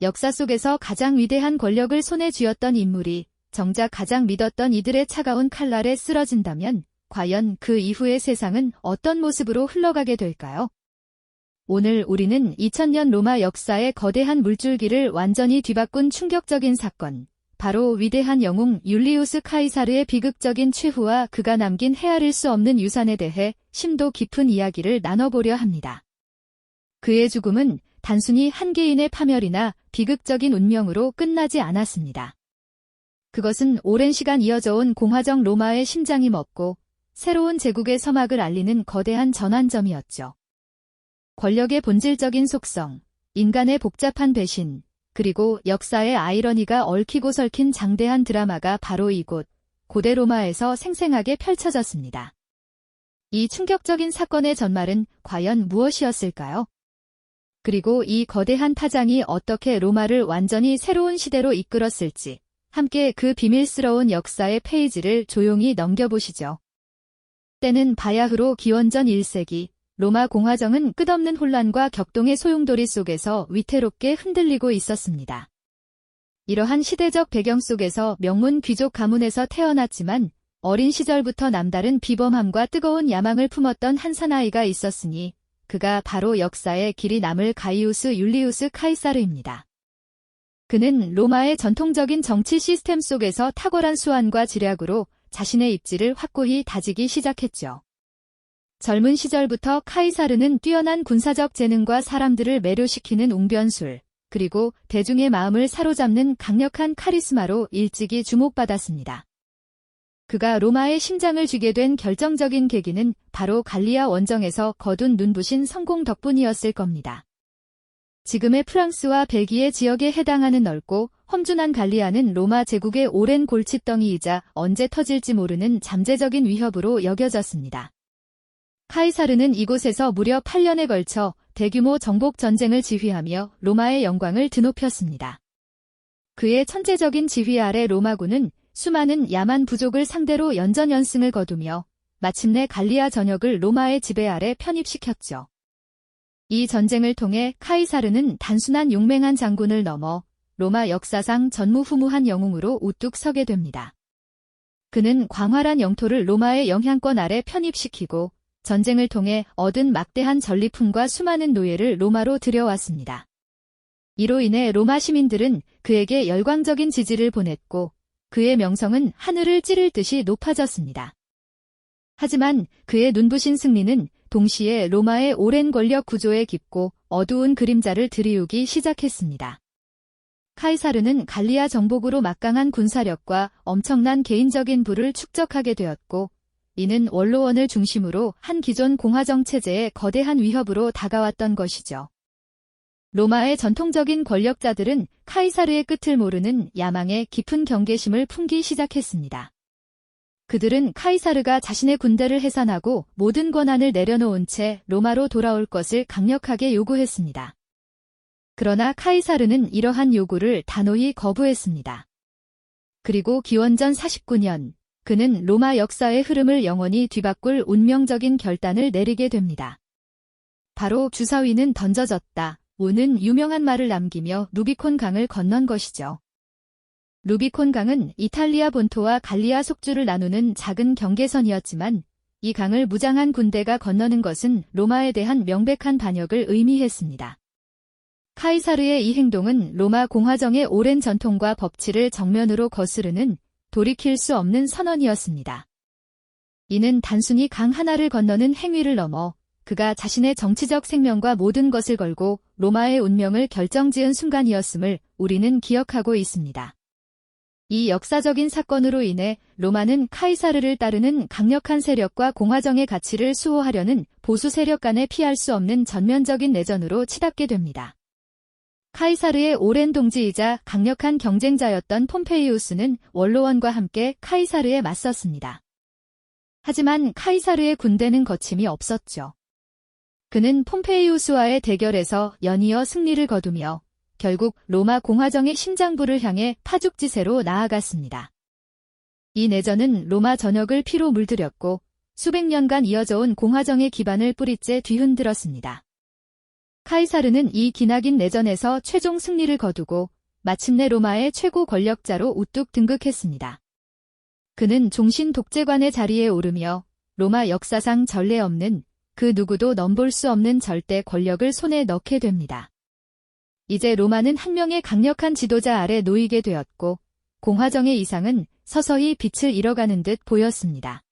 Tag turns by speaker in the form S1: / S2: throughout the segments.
S1: 역사 속에서 가장 위대한 권력을 손에 쥐었던 인물이 정작 가장 믿었던 이들의 차가운 칼날에 쓰러진다면 과연 그 이후의 세상은 어떤 모습으로 흘러가게 될까요? 오늘 우리는 2000년 로마 역사의 거대한 물줄기를 완전히 뒤바꾼 충격적인 사건, 바로 위대한 영웅 율리우스 카이사르의 비극적인 최후와 그가 남긴 헤아릴 수 없는 유산에 대해 심도 깊은 이야기를 나눠보려 합니다. 그의 죽음은 단순히 한 개인의 파멸이나 비극적인 운명으로 끝나지 않았습니다. 그것은 오랜 시간 이어져온 공화정 로마의 심장이 멎고 새로운 제국의 서막을 알리는 거대한 전환점이었죠. 권력의 본질적인 속성, 인간의 복잡한 배신, 그리고 역사의 아이러니가 얽히고 설킨 장대한 드라마가 바로 이곳, 고대 로마에서 생생하게 펼쳐졌습니다. 이 충격적인 사건의 전말은 과연 무엇이었을까요? 그리고 이 거대한 파장이 어떻게 로마를 완전히 새로운 시대로 이끌었을지, 함께 그 비밀스러운 역사의 페이지를 조용히 넘겨보시죠. 때는 바야흐로 기원전 1세기, 로마 공화정은 끝없는 혼란과 격동의 소용돌이 속에서 위태롭게 흔들리고 있었습니다. 이러한 시대적 배경 속에서 명문 귀족 가문에서 태어났지만 어린 시절부터 남다른 비범함과 뜨거운 야망을 품었던 한 사나이가 있었으니 그가 바로 역사에 길이 남을 가이우스 율리우스 카이사르입니다. 그는 로마의 전통적인 정치 시스템 속에서 탁월한 수완과 지략으로 자신의 입지를 확고히 다지기 시작했죠. 젊은 시절부터 카이사르는 뛰어난 군사적 재능과 사람들을 매료시키는 웅변술, 그리고 대중의 마음을 사로잡는 강력한 카리스마로 일찍이 주목받았습니다. 그가 로마의 심장을 쥐게 된 결정적인 계기는 바로 갈리아 원정에서 거둔 눈부신 성공 덕분이었을 겁니다. 지금의 프랑스와 벨기에 지역에 해당하는 넓고 험준한 갈리아는 로마 제국의 오랜 골칫덩이이자 언제 터질지 모르는 잠재적인 위협으로 여겨졌습니다. 카이사르는 이곳에서 무려 8년에 걸쳐 대규모 정복 전쟁을 지휘하며 로마의 영광을 드높였습니다. 그의 천재적인 지휘 아래 로마군은 수많은 야만 부족을 상대로 연전연승을 거두며 마침내 갈리아 전역을 로마의 지배 아래 편입시켰죠. 이 전쟁을 통해 카이사르는 단순한 용맹한 장군을 넘어 로마 역사상 전무후무한 영웅으로 우뚝 서게 됩니다. 그는 광활한 영토를 로마의 영향권 아래 편입시키고 전쟁을 통해 얻은 막대한 전리품과 수많은 노예를 로마로 들여왔습니다. 이로 인해 로마 시민들은 그에게 열광적인 지지를 보냈고 그의 명성은 하늘을 찌를 듯이 높아졌습니다. 하지만 그의 눈부신 승리는 동시에 로마의 오랜 권력 구조에 깊고 어두운 그림자를 들이우기 시작했습니다. 카이사르는 갈리아 정복으로 막강한 군사력과 엄청난 개인적인 부를 축적하게 되었고 이는 원로원을 중심으로 한 기존 공화정 체제의 거대한 위협으로 다가왔던 것이죠. 로마의 전통적인 권력자들은 카이사르의 끝을 모르는 야망에 깊은 경계심을 품기 시작했습니다. 그들은 카이사르가 자신의 군대를 해산하고 모든 권한을 내려놓은 채 로마로 돌아올 것을 강력하게 요구했습니다. 그러나 카이사르는 이러한 요구를 단호히 거부했습니다. 그리고 기원전 49년, 그는 로마 역사의 흐름을 영원히 뒤바꿀 운명적인 결단을 내리게 됩니다. 바로 주사위는 던져졌다. 오는 유명한 말을 남기며 루비콘 강을 건넌 것이죠. 루비콘 강은 이탈리아 본토와 갈리아 속주를 나누는 작은 경계선이었지만 이 강을 무장한 군대가 건너는 것은 로마에 대한 명백한 반역을 의미했습니다. 카이사르의 이 행동은 로마 공화정의 오랜 전통과 법치를 정면으로 거스르는 돌이킬 수 없는 선언이었습니다. 이는 단순히 강 하나를 건너는 행위를 넘어 그가 자신의 정치적 생명과 모든 것을 걸고 로마의 운명을 결정지은 순간이었음을 우리는 기억하고 있습니다. 이 역사적인 사건으로 인해 로마는 카이사르를 따르는 강력한 세력과 공화정의 가치를 수호하려는 보수 세력 간에 피할 수 없는 전면적인 내전으로 치닫게 됩니다. 카이사르의 오랜 동지이자 강력한 경쟁자였던 폼페이우스는 원로원과 함께 카이사르에 맞섰습니다. 하지만 카이사르의 군대는 거침이 없었죠. 그는 폼페이우스와의 대결에서 연이어 승리를 거두며 결국 로마 공화정의 심장부를 향해 파죽지세로 나아갔습니다. 이 내전은 로마 전역을 피로 물들였고 수백 년간 이어져온 공화정의 기반을 뿌리째 뒤흔들었습니다. 카이사르는 이 기나긴 내전에서 최종 승리를 거두고 마침내 로마의 최고 권력자로 우뚝 등극했습니다. 그는 종신 독재관의 자리에 오르며 로마 역사상 전례 없는 그 누구도 넘볼 수 없는 절대 권력을 손에 넣게 됩니다. 이제 로마는 한 명의 강력한 지도자 아래 놓이게 되었고 공화정의 이상은 서서히 빛을 잃어가는 듯 보였습니다.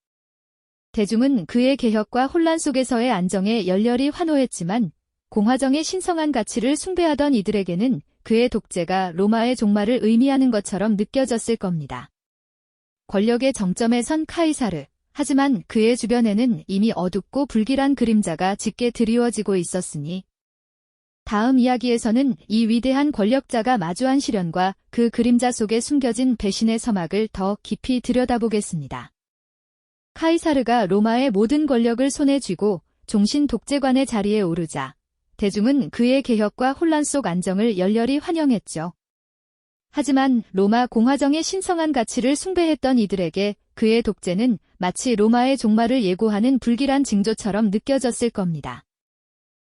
S1: 대중은 그의 개혁과 혼란 속에서의 안정에 열렬히 환호했지만 공화정의 신성한 가치를 숭배하던 이들에게는 그의 독재가 로마의 종말을 의미하는 것처럼 느껴졌을 겁니다. 권력의 정점에 선 카이사르, 하지만 그의 주변에는 이미 어둡고 불길한 그림자가 짙게 드리워지고 있었으니 다음 이야기에서는 이 위대한 권력자가 마주한 시련과 그 그림자 속에 숨겨진 배신의 서막을 더 깊이 들여다보겠습니다. 카이사르가 로마의 모든 권력을 손에 쥐고 종신 독재관의 자리에 오르자 대중은 그의 개혁과 혼란 속 안정을 열렬히 환영했죠. 하지만 로마 공화정의 신성한 가치를 숭배했던 이들에게 그의 독재는 마치 로마의 종말을 예고하는 불길한 징조처럼 느껴졌을 겁니다.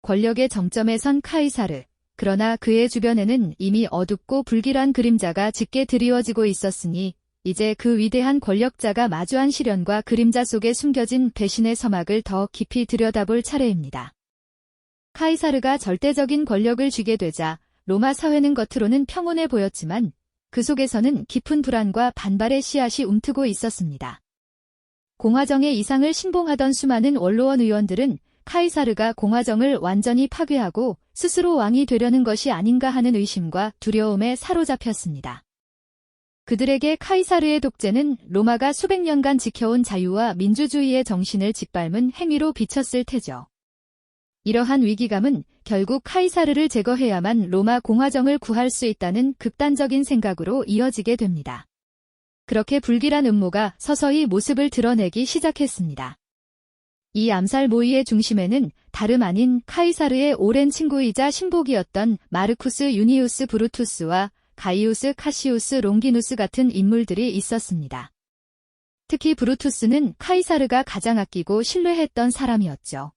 S1: 권력의 정점에 선 카이사르, 그러나 그의 주변에는 이미 어둡고 불길한 그림자가 짙게 드리워지고 있었으니 이제 그 위대한 권력자가 마주한 시련과 그림자 속에 숨겨진 배신의 서막을 더 깊이 들여다볼 차례입니다. 카이사르가 절대적인 권력을 쥐게 되자 로마 사회는 겉으로는 평온해 보였지만 그 속에서는 깊은 불안과 반발의 씨앗이 움트고 있었습니다. 공화정의 이상을 신봉하던 수많은 원로원 의원들은 카이사르가 공화정을 완전히 파괴하고 스스로 왕이 되려는 것이 아닌가 하는 의심과 두려움에 사로잡혔습니다. 그들에게 카이사르의 독재는 로마가 수백 년간 지켜온 자유와 민주주의의 정신을 짓밟은 행위로 비쳤을 테죠. 이러한 위기감은 결국 카이사르를 제거해야만 로마 공화정을 구할 수 있다는 극단적인 생각으로 이어지게 됩니다. 그렇게 불길한 음모가 서서히 모습을 드러내기 시작했습니다. 이 암살 모의의 중심에는 다름 아닌 카이사르의 오랜 친구이자 신복이었던 마르쿠스 유니우스 브루투스와 가이우스 카시우스 롱기누스 같은 인물들이 있었습니다. 특히 브루투스는 카이사르가 가장 아끼고 신뢰했던 사람이었죠.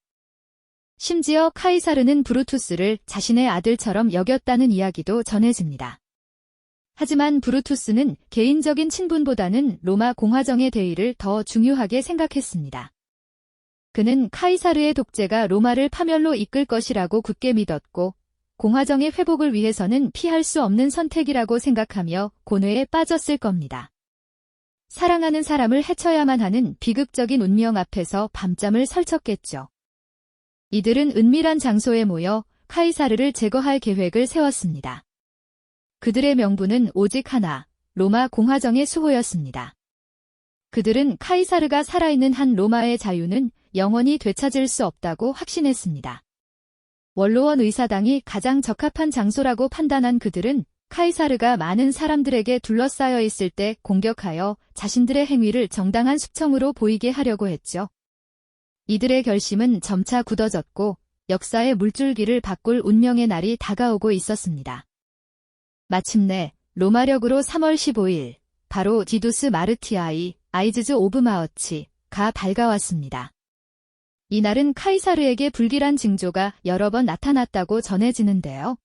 S1: 심지어 카이사르는 브루투스를 자신의 아들처럼 여겼다는 이야기도 전해집니다. 하지만 브루투스는 개인적인 친분보다는 로마 공화정의 대의를 더 중요하게 생각했습니다. 그는 카이사르의 독재가 로마를 파멸로 이끌 것이라고 굳게 믿었고 공화정의 회복을 위해서는 피할 수 없는 선택이라고 생각하며 고뇌에 빠졌을 겁니다. 사랑하는 사람을 해쳐야만 하는 비극적인 운명 앞에서 밤잠을 설쳤겠죠. 이들은 은밀한 장소에 모여 카이사르를 제거할 계획을 세웠습니다. 그들의 명분은 오직 하나, 로마 공화정의 수호였습니다. 그들은 카이사르가 살아있는 한 로마의 자유는 영원히 되찾을 수 없다고 확신했습니다. 원로원 의사당이 가장 적합한 장소라고 판단한 그들은 카이사르가 많은 사람들에게 둘러싸여 있을 때 공격하여 자신들의 행위를 정당한 숙청으로 보이게 하려고 했죠. 이들의 결심은 점차 굳어졌고 역사의 물줄기를 바꿀 운명의 날이 다가오고 있었습니다. 마침내 로마력으로 3월 15일, 바로 디두스 마르티아이, 아이즈즈 오브 마어치가 밝아왔습니다. 이날은 카이사르에게 불길한 징조가 여러 번 나타났다고 전해지는데요.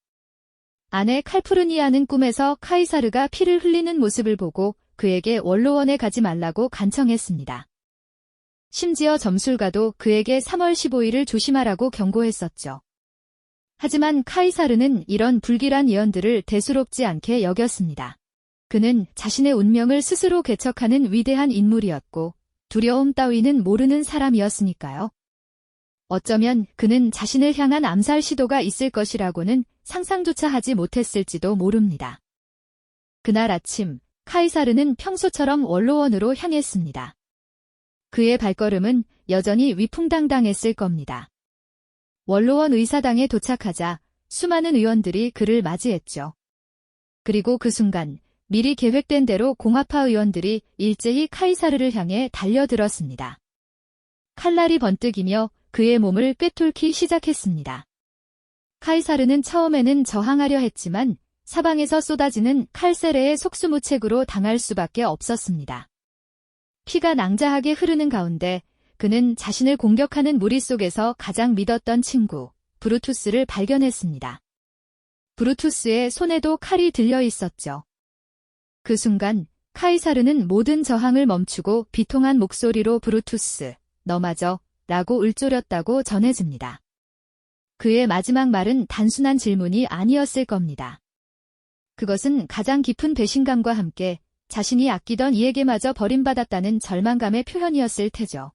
S1: 아내 칼푸르니아는 꿈에서 카이사르가 피를 흘리는 모습을 보고 그에게 원로원에 가지 말라고 간청했습니다. 심지어 점술가도 그에게 3월 15일을 조심하라고 경고했었죠. 하지만 카이사르는 이런 불길한 예언들을 대수롭지 않게 여겼습니다. 그는 자신의 운명을 스스로 개척하는 위대한 인물이었고 두려움 따위는 모르는 사람이었으니까요. 어쩌면 그는 자신을 향한 암살 시도가 있을 것이라고는 상상조차 하지 못했을지도 모릅니다. 그날 아침, 카이사르는 평소처럼 원로원으로 향했습니다. 그의 발걸음은 여전히 위풍당당했을 겁니다. 원로원 의사당에 도착하자 수많은 의원들이 그를 맞이했죠. 그리고 그 순간 미리 계획된 대로 공화파 의원들이 일제히 카이사르를 향해 달려들었습니다. 칼날이 번뜩이며 그의 몸을 꿰뚫기 시작했습니다. 카이사르는 처음에는 저항하려 했지만 사방에서 쏟아지는 칼세례의 속수무책으로 당할 수밖에 없었습니다. 피가 낭자하게 흐르는 가운데 그는 자신을 공격하는 무리 속에서 가장 믿었던 친구, 브루투스를 발견했습니다. 브루투스의 손에도 칼이 들려 있었죠. 그 순간 카이사르는 모든 저항을 멈추고 비통한 목소리로 브루투스, 너마저 라고 울졸였다고 전해집니다. 그의 마지막 말은 단순한 질문이 아니었을 겁니다. 그것은 가장 깊은 배신감과 함께 자신이 아끼던 이에게마저 버림받았다는 절망감의 표현이었을 테죠.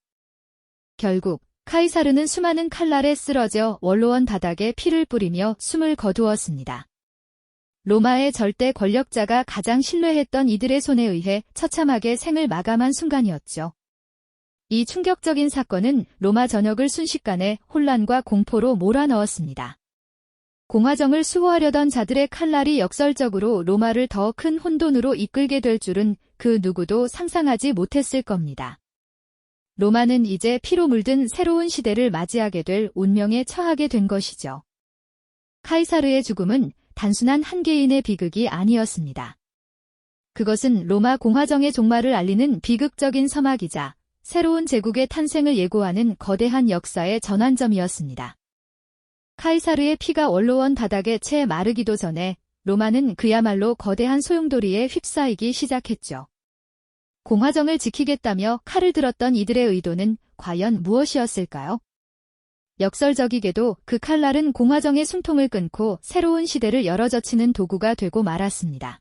S1: 결국 카이사르는 수많은 칼날에 쓰러져 원로원 바닥에 피를 뿌리며 숨을 거두었습니다. 로마의 절대 권력자가 가장 신뢰했던 이들의 손에 의해 처참하게 생을 마감한 순간이었죠. 이 충격적인 사건은 로마 전역을 순식간에 혼란과 공포로 몰아넣었습니다. 공화정을 수호하려던 자들의 칼날이 역설적으로 로마를 더 큰 혼돈으로 이끌게 될 줄은 그 누구도 상상하지 못했을 겁니다. 로마는 이제 피로 물든 새로운 시대를 맞이하게 될 운명에 처하게 된 것이죠. 카이사르의 죽음은 단순한 한 개인의 비극이 아니었습니다. 그것은 로마 공화정의 종말을 알리는 비극적인 서막이자 새로운 제국의 탄생을 예고하는 거대한 역사의 전환점이었습니다. 카이사르의 피가 원로원 바닥에 채 마르기도 전에 로마는 그야말로 거대한 소용돌이에 휩싸이기 시작했죠. 공화정을 지키겠다며 칼을 들었던 이들의 의도는 과연 무엇이었을까요? 역설적이게도 그 칼날은 공화정의 숨통을 끊고 새로운 시대를 열어젖히는 도구가 되고 말았습니다.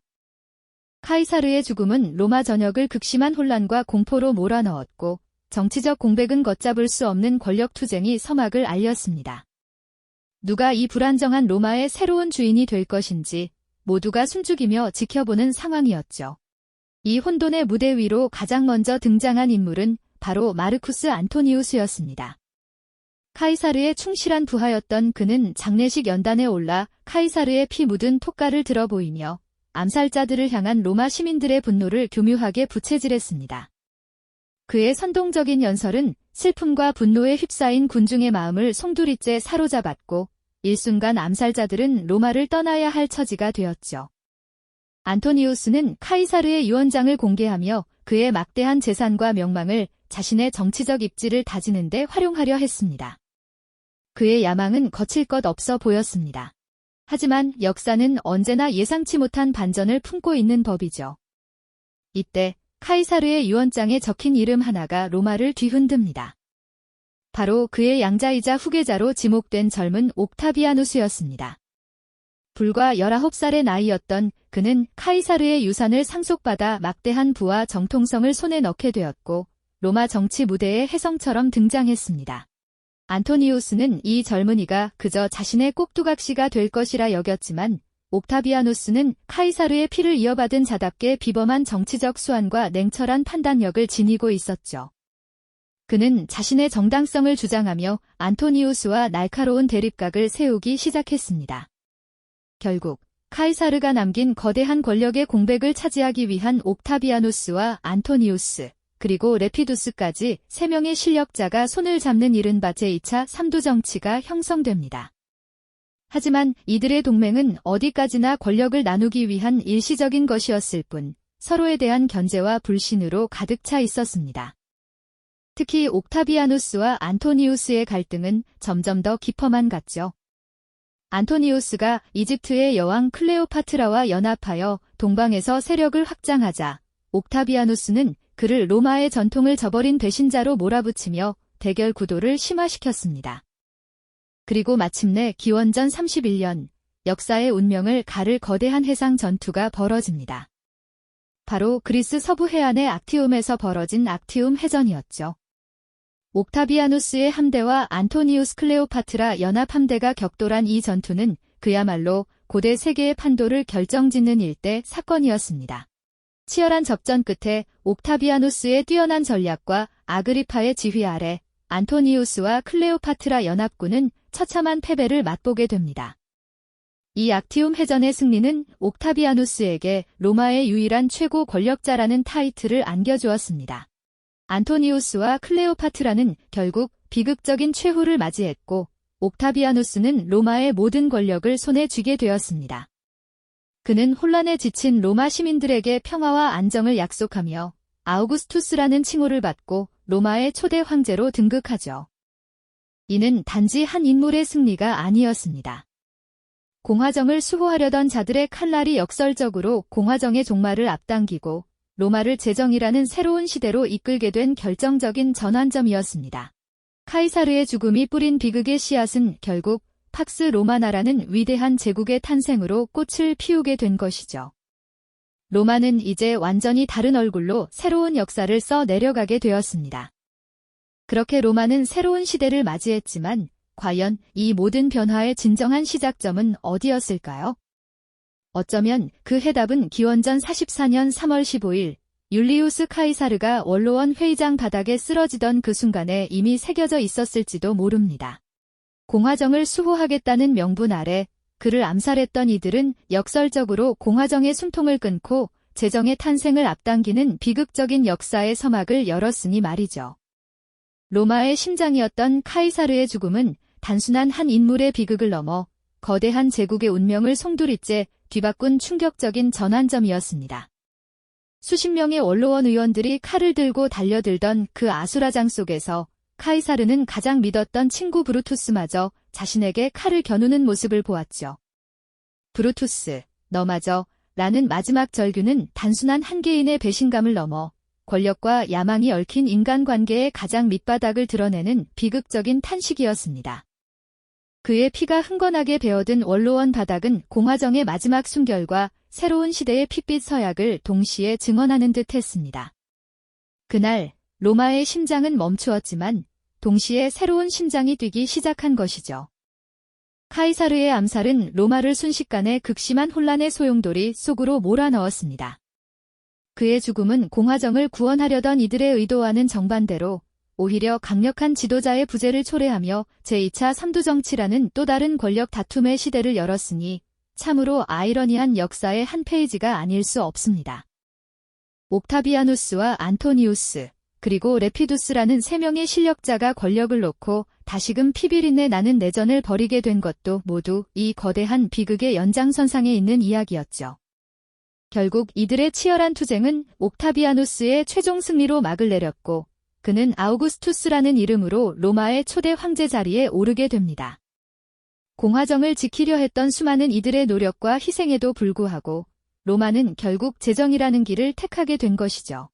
S1: 카이사르의 죽음은 로마 전역을 극심한 혼란과 공포로 몰아넣었고 정치적 공백은 걷잡을 수 없는 권력 투쟁이 서막을 알렸습니다. 누가 이 불안정한 로마의 새로운 주인이 될 것인지 모두가 숨죽이며 지켜보는 상황이었죠. 이 혼돈의 무대 위로 가장 먼저 등장한 인물은 바로 마르쿠스 안토니우스였습니다. 카이사르의 충실한 부하였던 그는 장례식 연단에 올라 카이사르의 피 묻은 톡가를 들어 보이며 암살자들을 향한 로마 시민들의 분노를 교묘하게 부채질했습니다. 그의 선동적인 연설은 슬픔과 분노에 휩싸인 군중의 마음을 송두리째 사로잡았고 일순간 암살자들은 로마를 떠나야 할 처지가 되었죠. 안토니우스는 카이사르의 유언장을 공개하며 그의 막대한 재산과 명망을 자신의 정치적 입지를 다지는 데 활용하려 했습니다. 그의 야망은 거칠 것 없어 보였습니다. 하지만 역사는 언제나 예상치 못한 반전을 품고 있는 법이죠. 이때 카이사르의 유언장에 적힌 이름 하나가 로마를 뒤흔듭니다. 바로 그의 양자이자 후계자로 지목된 젊은 옥타비아누스였습니다. 불과 19살의 나이였던 그는 카이사르의 유산을 상속받아 막대한 부와 정통성을 손에 넣게 되었고 로마 정치 무대에 혜성처럼 등장했습니다. 안토니우스는 이 젊은이가 그저 자신의 꼭두각시가 될 것이라 여겼지만 옥타비아누스는 카이사르의 피를 이어받은 자답게 비범한 정치적 수완과 냉철한 판단력을 지니고 있었죠. 그는 자신의 정당성을 주장하며 안토니우스와 날카로운 대립각을 세우기 시작했습니다. 결국 카이사르가 남긴 거대한 권력의 공백을 차지하기 위한 옥타비아누스와 안토니우스, 그리고 레피두스까지 3명의 실력자가 손을 잡는 이른바 제2차 삼두정치가 형성됩니다. 하지만 이들의 동맹은 어디까지나 권력을 나누기 위한 일시적인 것이었을 뿐 서로에 대한 견제와 불신으로 가득 차 있었습니다. 특히 옥타비아누스와 안토니우스의 갈등은 점점 더 깊어만 갔죠. 안토니우스가 이집트의 여왕 클레오파트라와 연합하여 동방에서 세력을 확장하자 옥타비아누스는 그를 로마의 전통을 저버린 배신자로 몰아붙이며 대결 구도를 심화시켰습니다. 그리고 마침내 기원전 31년 역사의 운명을 가를 거대한 해상 전투가 벌어집니다. 바로 그리스 서부 해안의 악티움에서 벌어진 악티움 해전이었죠. 옥타비아누스의 함대와 안토니우스 클레오파트라 연합 함대가 격돌한 이 전투는 그야말로 고대 세계의 판도를 결정짓는 일대 사건이었습니다. 치열한 접전 끝에 옥타비아누스의 뛰어난 전략과 아그리파의 지휘 아래 안토니우스와 클레오파트라 연합군은 처참한 패배를 맛보게 됩니다. 이 악티움 해전의 승리는 옥타비아누스에게 로마의 유일한 최고 권력자라는 타이틀을 안겨주었습니다. 안토니우스와 클레오파트라는 결국 비극적인 최후를 맞이했고 옥타비아누스는 로마의 모든 권력을 손에 쥐게 되었습니다. 그는 혼란에 지친 로마 시민들에게 평화와 안정을 약속하며 아우구스투스라는 칭호를 받고 로마의 초대 황제로 등극하죠. 이는 단지 한 인물의 승리가 아니었습니다. 공화정을 수호하려던 자들의 칼날이 역설적으로 공화정의 종말을 앞당기고 로마를 제정이라는 새로운 시대로 이끌게 된 결정적인 전환점이었습니다. 카이사르의 죽음이 뿌린 비극의 씨앗은 결국 팍스 로마나라는 위대한 제국의 탄생으로 꽃을 피우게 된 것이죠. 로마는 이제 완전히 다른 얼굴로 새로운 역사를 써 내려가게 되었습니다. 그렇게 로마는 새로운 시대를 맞이했지만 과연 이 모든 변화의 진정한 시작점은 어디였을까요? 어쩌면 그 해답은 기원전 44년 3월 15일 율리우스 카이사르가 원로원 회의장 바닥에 쓰러지던 그 순간에 이미 새겨져 있었을지도 모릅니다. 공화정을 수호하겠다는 명분 아래 그를 암살했던 이들은 역설적으로 공화정의 숨통을 끊고 제정의 탄생을 앞당기는 비극적인 역사의 서막을 열었으니 말이죠. 로마의 심장이었던 카이사르의 죽음은 단순한 한 인물의 비극을 넘어 거대한 제국의 운명을 송두리째 뒤바꾼 충격적인 전환점이었습니다. 수십 명의 원로원 의원들이 칼을 들고 달려들던 그 아수라장 속에서 카이사르는 가장 믿었던 친구 브루투스마저 자신에게 칼을 겨누는 모습을 보았죠. 브루투스, 너마저 라는 마지막 절규는 단순한 한 개인의 배신감을 넘어 권력과 야망이 얽힌 인간관계의 가장 밑바닥을 드러내는 비극적인 탄식이었습니다. 그의 피가 흥건하게 배어든 원로원 바닥은 공화정의 마지막 순결과 새로운 시대의 핏빛 서약을 동시에 증언하는 듯 했습니다. 그날 로마의 심장은 멈추었지만 동시에 새로운 심장이 뛰기 시작한 것이죠. 카이사르의 암살은 로마를 순식간에 극심한 혼란의 소용돌이 속으로 몰아넣었습니다. 그의 죽음은 공화정을 구원하려던 이들의 의도와는 정반대로 오히려 강력한 지도자의 부재를 초래하며 제2차 삼두정치라는 또 다른 권력 다툼의 시대를 열었으니 참으로 아이러니한 역사의 한 페이지가 아닐 수 없습니다. 옥타비아누스와 안토니우스, 그리고 레피두스라는 세 명의 실력자가 권력을 놓고 다시금 피비린내 나는 내전을 벌이게 된 것도 모두 이 거대한 비극의 연장선상에 있는 이야기였죠. 결국 이들의 치열한 투쟁은 옥타비아누스의 최종 승리로 막을 내렸고 그는 아우구스투스라는 이름으로 로마의 초대 황제 자리에 오르게 됩니다. 공화정을 지키려 했던 수많은 이들의 노력과 희생에도 불구하고 로마는 결국 제정이라는 길을 택하게 된 것이죠.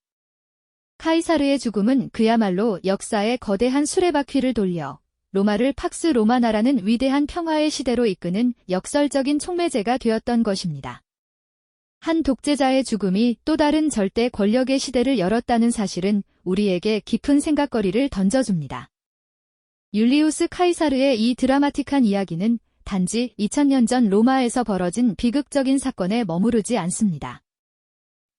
S1: 카이사르의 죽음은 그야말로 역사의 거대한 수레바퀴를 돌려 로마를 팍스 로마나라는 위대한 평화의 시대로 이끄는 역설적인 촉매제가 되었던 것입니다. 한 독재자의 죽음이 또 다른 절대 권력의 시대를 열었다는 사실은 우리에게 깊은 생각거리를 던져줍니다. 율리우스 카이사르의 이 드라마틱한 이야기는 단지 2000년 전 로마에서 벌어진 비극적인 사건에 머무르지 않습니다.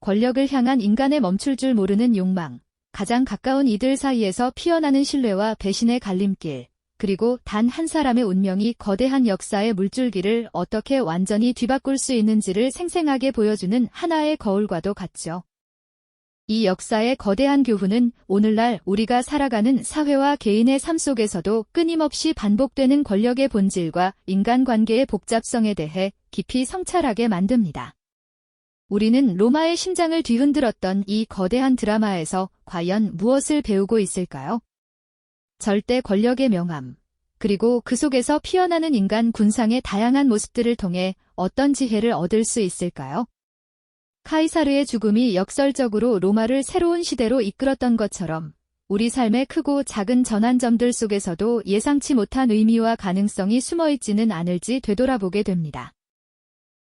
S1: 권력을 향한 인간의 멈출 줄 모르는 욕망, 가장 가까운 이들 사이에서 피어나는 신뢰와 배신의 갈림길, 그리고 단 한 사람의 운명이 거대한 역사의 물줄기를 어떻게 완전히 뒤바꿀 수 있는지를 생생하게 보여주는 하나의 거울과도 같죠. 이 역사의 거대한 교훈은 오늘날 우리가 살아가는 사회와 개인의 삶 속에서도 끊임없이 반복되는 권력의 본질과 인간관계의 복잡성에 대해 깊이 성찰하게 만듭니다. 우리는 로마의 심장을 뒤흔들었던 이 거대한 드라마에서 과연 무엇을 배우고 있을까요? 절대 권력의 명암, 그리고 그 속에서 피어나는 인간 군상의 다양한 모습들을 통해 어떤 지혜를 얻을 수 있을까요? 카이사르의 죽음이 역설적으로 로마를 새로운 시대로 이끌었던 것처럼 우리 삶의 크고 작은 전환점들 속에서도 예상치 못한 의미와 가능성이 숨어있지는 않을지 되돌아보게 됩니다.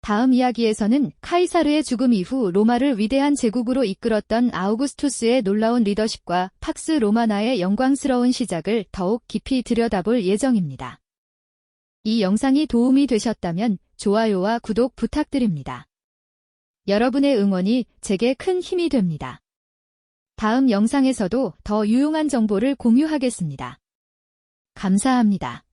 S1: 다음 이야기에서는 카이사르의 죽음 이후 로마를 위대한 제국으로 이끌었던 아우구스투스의 놀라운 리더십과 팍스 로마나의 영광스러운 시작을 더욱 깊이 들여다볼 예정입니다. 이 영상이 도움이 되셨다면 좋아요와 구독 부탁드립니다. 여러분의 응원이 제게 큰 힘이 됩니다. 다음 영상에서도 더 유용한 정보를 공유하겠습니다. 감사합니다.